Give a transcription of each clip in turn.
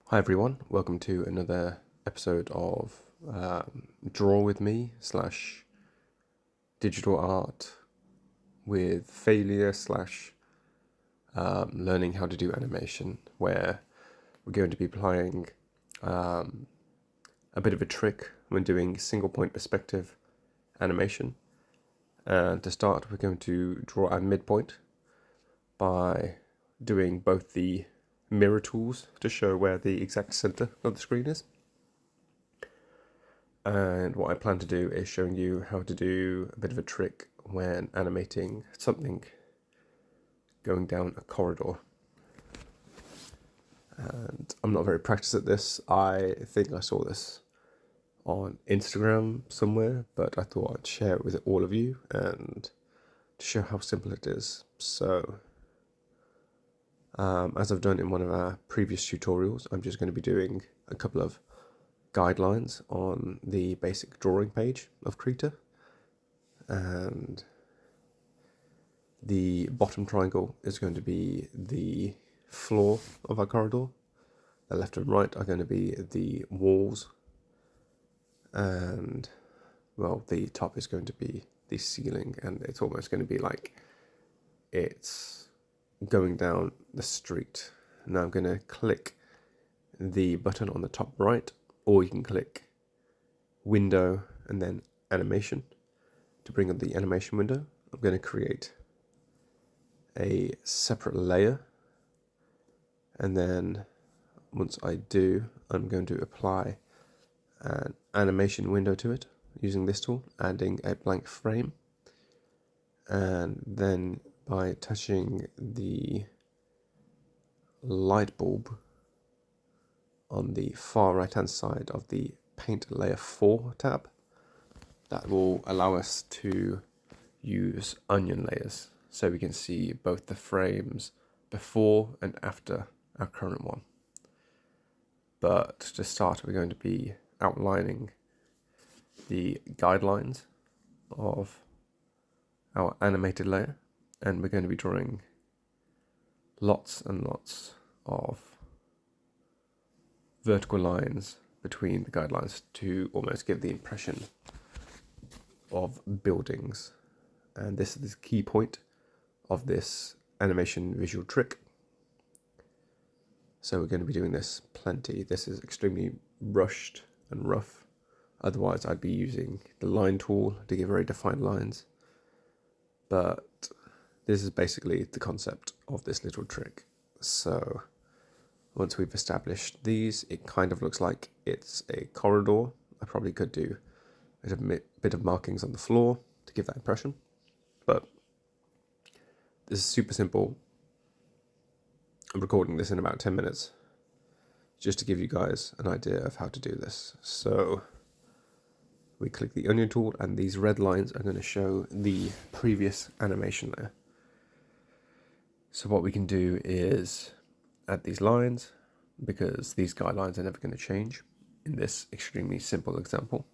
Hi everyone, welcome to another episode of Draw with Me slash digital art with failure slash learning how to do animation, where we're going to be applying a bit of a trick when doing single point perspective animation. And to start, we're going to draw a midpoint by doing both the mirror tools to show where the exact center of the screen is. And what I plan to do is showing you how to do a bit of a trick when animating something going down a corridor. And I'm not very practiced at this. I think I saw this on Instagram somewhere, but I thought I'd share it with all of you and to show how simple it is. So, as I've done in one of our previous tutorials, I'm just going to be doing a couple of guidelines on the basic drawing page of Krita, and the bottom triangle is going to be the floor of our corridor. The left and right are going to be the walls, and well, the top is going to be the ceiling, and it's almost going to be like it's going down the street. Now I'm going to click the button on the top right, or you can click window and then animation to bring up the animation window. I'm going to create a separate layer, and then once I do, I'm going to apply an animation window to it using this tool, adding a blank frame, and then by touching the light bulb on the far right hand side of the paint layer 4 tab, that will allow us to use onion layers so we can see both the frames before and after our current one. But to start, we're going to be outlining the guidelines of our animated layer, and we're going to be drawing lots and lots of vertical lines between the guidelines to almost give the impression of buildings. And this is the key point of this animation visual trick. So we're going to be doing this plenty. This is extremely rushed and rough. Otherwise, I'd be using the line tool to give very defined lines. But this is basically the concept of this little trick. So once we've established these, it kind of looks like it's a corridor. I probably could do a bit of markings on the floor to give that impression. But this is super simple. I'm recording this in about 10 minutes just to give you guys an idea of how to do this. So we click the onion tool, and these red lines are going to show the previous animation layer. So what we can do is add these lines, because these guidelines are never going to change in this extremely simple example.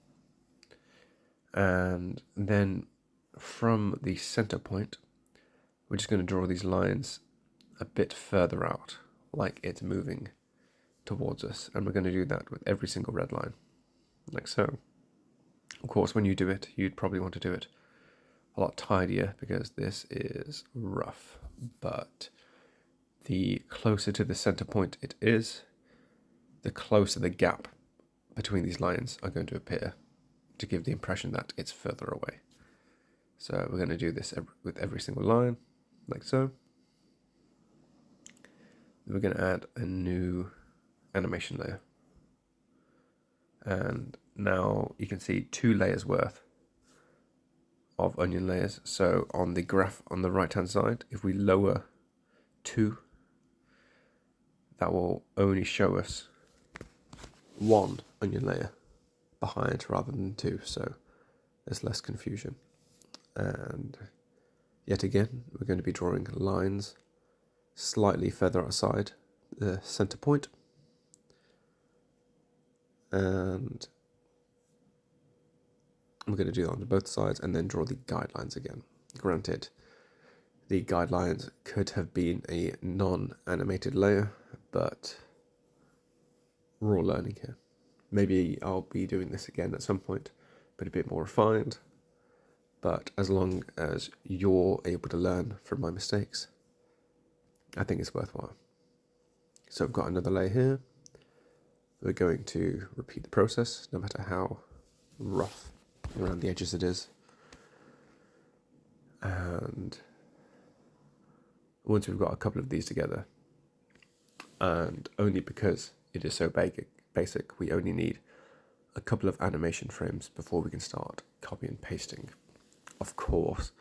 And then from the center point, we're just going to draw these lines a bit further out, like it's moving towards us. And we're going to do that with every single red line, like so. Of course, when you do it, you'd probably want to do it a lot tidier, because this is rough. But the closer to the center point it is, the closer the gap between these lines are going to appear to give the impression that it's further away. So we're going to do this with every single line, like so. We're going to add a new animation layer. And now you can see 2 layers worth of onion layers. So on the graph on the right hand side, if we lower 2, that will only show us 1 onion layer behind rather than 2, so there's less confusion. And yet again, we're going to be drawing lines slightly further outside the center point, and we're going to do that on both sides, and then draw the guidelines again. Granted, the guidelines could have been a non-animated layer, but we're all learning here. Maybe I'll be doing this again at some point, but a bit more refined. But as long as you're able to learn from my mistakes, I think it's worthwhile. So I've got another layer here. We're going to repeat the process, no matter how rough around the edges it is. And once we've got a couple of these together, and only because it is so basic, we only need a couple of animation frames before we can start copy and pasting. Of course,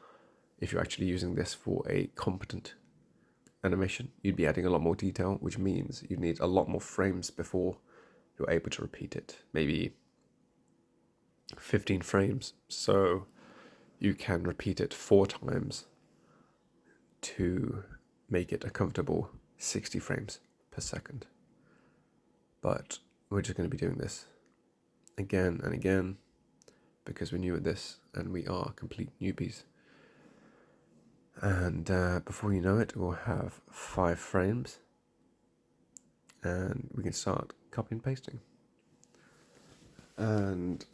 if you're actually using this for a competent animation, you'd be adding a lot more detail, which means you need a lot more frames before you're able to repeat it. Maybe 15 frames, so you can repeat it 4 times to make it a comfortable 60 frames per second. But we're just going to be doing this again and again because we're new at this and we are complete newbies. And before you know it, we'll have 5 frames and we can start copy and pasting. And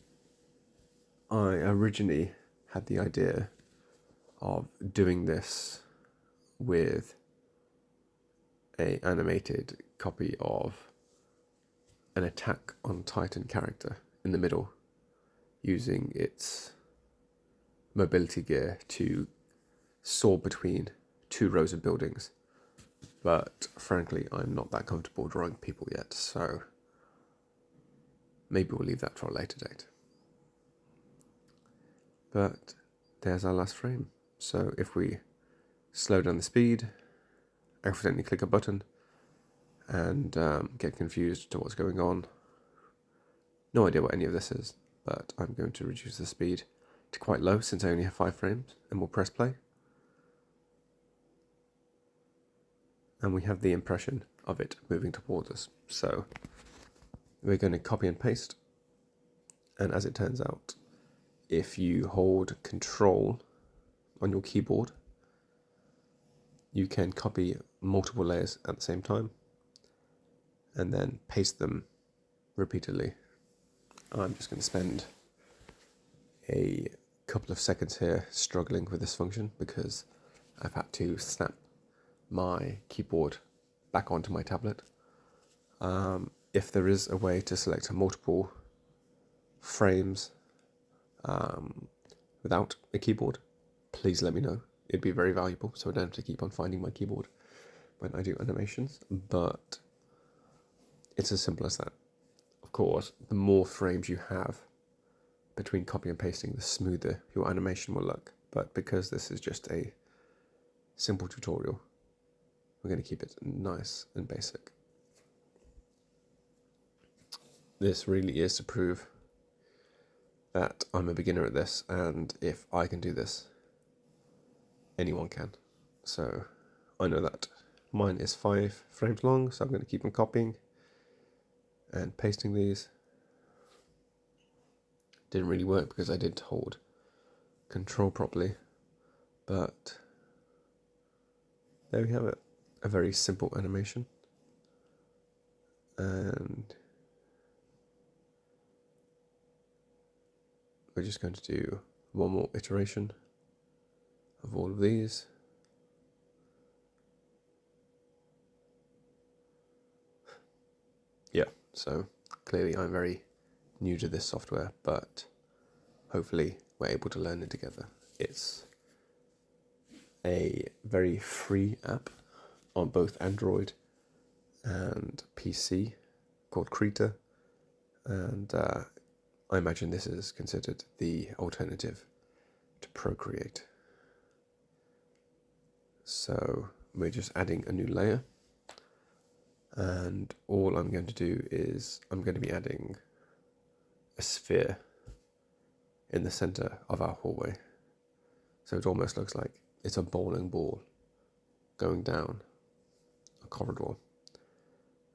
I originally had the idea of doing this with an animated copy of an Attack on Titan character in the middle, using its mobility gear to soar between 2 rows of buildings. But frankly, I'm not that comfortable drawing people yet, so maybe we'll leave that for a later date. But there's our last frame. So if we slow down the speed, accidentally click a button, and get confused to what's going on, no idea what any of this is, but I'm going to reduce the speed to quite low since I only have 5 frames, and we'll press play. And we have the impression of it moving towards us. So we're going to copy and paste, and as it turns out, if you hold Control on your keyboard, you can copy multiple layers at the same time and then paste them repeatedly. I'm just going to spend a couple of seconds here struggling with this function because I've had to snap my keyboard back onto my tablet. If there is a way to select multiple frames without a keyboard, please let me know. It'd be very valuable, so I don't have to keep on finding my keyboard when I do animations, but it's as simple as that. Of course, the more frames you have between copy and pasting, the smoother your animation will look, but because this is just a simple tutorial, we're going to keep it nice and basic. This really is to prove that I'm a beginner at this, and if I can do this, anyone can. So I know that mine is 5 frames long, so I'm going to keep on copying and pasting these. Didn't really work because I didn't hold Control properly, but there we have it. A very simple animation. And we're just going to do one more iteration of all of these. Yeah, so clearly I'm very new to this software, but hopefully we're able to learn it together. It's a very free app on both Android and PC called Krita, and I imagine this is considered the alternative to Procreate. So we're just adding a new layer, and all I'm going to do is I'm going to be adding a sphere in the center of our hallway. So it almost looks like it's a bowling ball going down a corridor.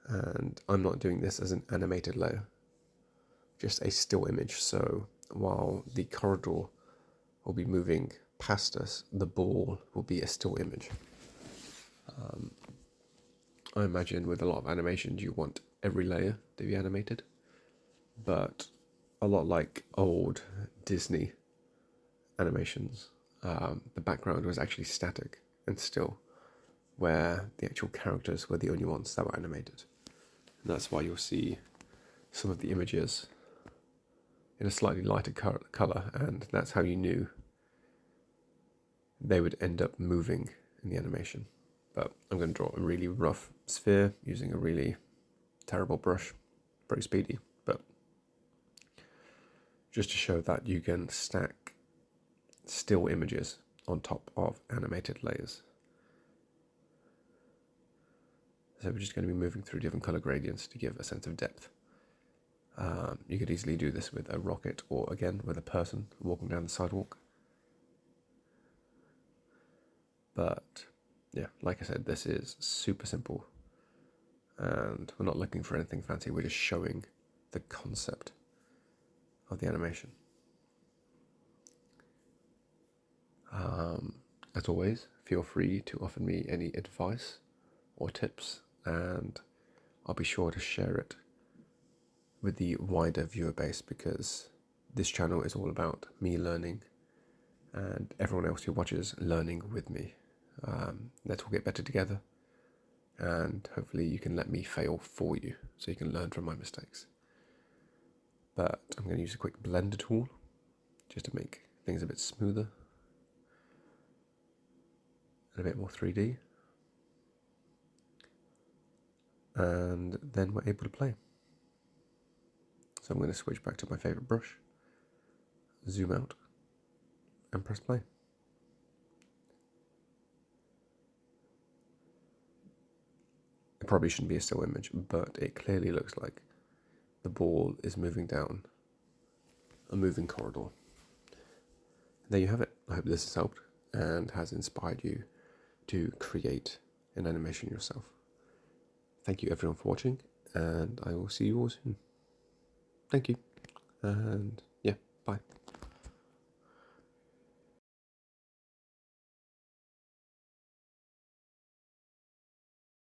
And I'm not doing this as an animated layer, just a still image. So while the corridor will be moving past us, the ball will be a still image. I imagine with a lot of animations you want every layer to be animated, but a lot like old Disney animations, the background was actually static and still, where the actual characters were the only ones that were animated. And that's why you'll see some of the images in a slightly lighter colour, and that's how you knew they would end up moving in the animation. But I'm going to draw a really rough sphere using a really terrible brush, very speedy, but just to show that you can stack still images on top of animated layers. So we're just going to be moving through different color gradients to give a sense of depth. You could easily do this with a rocket or, again, with a person walking down the sidewalk. But yeah, like I said, this is super simple. And we're not looking for anything fancy, we're just showing the concept of the animation. As always, feel free to offer me any advice or tips, and I'll be sure to share it with the wider viewer base, because this channel is all about me learning and everyone else who watches learning with me. Let's all get better together, and hopefully you can let me fail for you so you can learn from my mistakes. But I'm going to use a quick blender tool just to make things a bit smoother and a bit more 3D. And then we're able to play. So I'm going to switch back to my favourite brush, zoom out, and press play. It probably shouldn't be a still image, but it clearly looks like the ball is moving down a moving corridor. There you have it. I hope this has helped and has inspired you to create an animation yourself. Thank you everyone for watching, and I will see you all soon. Thank you, and yeah, bye.